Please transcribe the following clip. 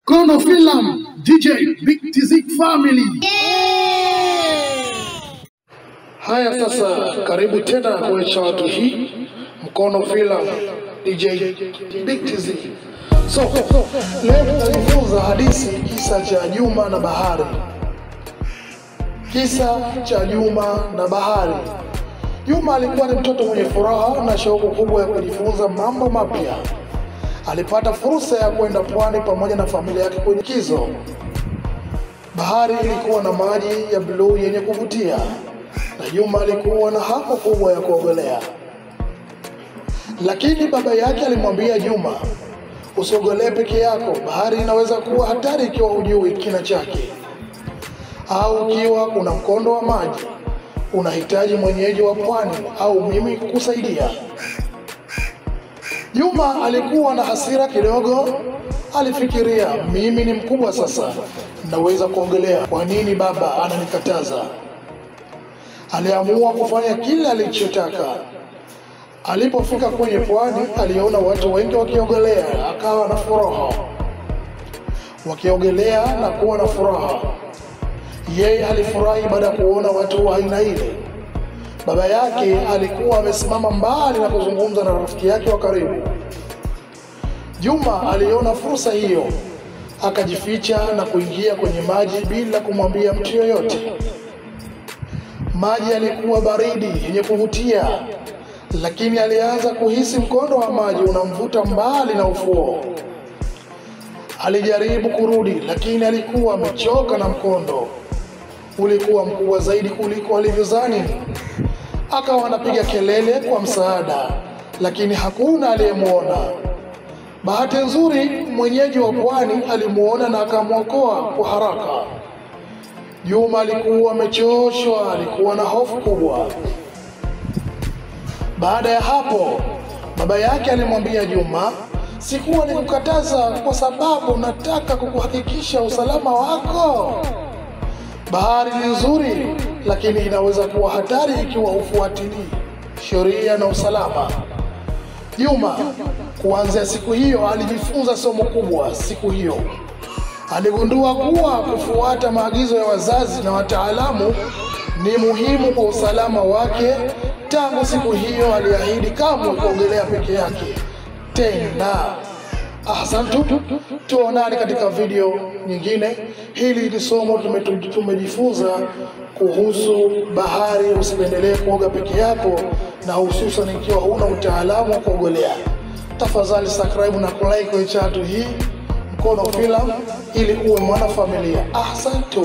Mkono Film, DJ Big TZ Family. Haya sasa, karibu tena kwa watu hii Mkono Film, DJ Big TZ. So, leo tutajifunza hadithi kisa cha Juma na Bahari. Kisa cha Juma na Bahari. Juma alikuwa ni mtoto mwenye furaha na shauku kubwa ya kujifunza mambo mapya. Alipata fursa ya kwenda pwani pamoja na familia yake kwenye likizo. Bahari ilikuwa na maji ya bluu yenye kuvutia, na Juma alikuwa na hamu kubwa ya kuogelea. Lakini baba yake alimwambia Juma, usiogelee peke yako, bahari inaweza kuwa hatari ikiwa hujui kina chake, au ikiwa kuna mkondo wa maji unahitaji mwenyeji wa pwani au mimi kukusaidia. Juma alikuwa na hasira kidogo. Alifikiria, mimi ni mkubwa sasa, naweza kuogelea, kwa nini baba ananikataza? Aliamua kufanya kile alichotaka. Alipofika kwenye pwani, aliona watu wengi wakiogelea, akawa na furaha. Wakiogelea na kuwa na furaha. Yeye alifurahi baada ya kuona watu wa aina ile. Baba yake alikuwa amesimama mbali na kuzungumza na rafiki yake wa karibu. Juma aliona fursa hiyo, akajificha na kuingia kwenye maji bila kumwambia mtu yoyote. Maji yalikuwa baridi yenye kuvutia, lakini alianza kuhisi mkondo wa maji unamvuta mbali na ufuo. Alijaribu kurudi, lakini alikuwa amechoka na mkondo ulikuwa mkubwa zaidi kuliko alivyodhani. Akawa anapiga kelele kwa msaada, lakini hakuna aliyemwona. Bahati nzuri, mwenyeji wa pwani alimuona na akamwokoa kwa haraka. Juma alikuwa amechoshwa, alikuwa na hofu kubwa. Baada ya hapo, baba yake alimwambia Juma, sikuwa nikukataza kwa sababu nataka kukuhakikisha usalama wako. Bahari ni nzuri, lakini inaweza kuwa hatari ikiwa hufuatilii sheria na usalama. Juma, kuanzia siku hiyo, alijifunza somo kubwa. Siku hiyo aligundua kuwa kufuata maagizo ya wazazi na wataalamu ni muhimu kwa usalama wake. Tangu siku hiyo aliahidi kamwe kuogelea peke yake tena. Asante, tuonane katika video nyingine. Hili ni somo tumejifunza kuhusu bahari. Usipendelee kuoga peke yako, na hususan ikiwa huna utaalamu wa kuogelea. Tafadhali subscribe na kulike kwa channel hii Mkono Film ili uwe mwana familia. Asante.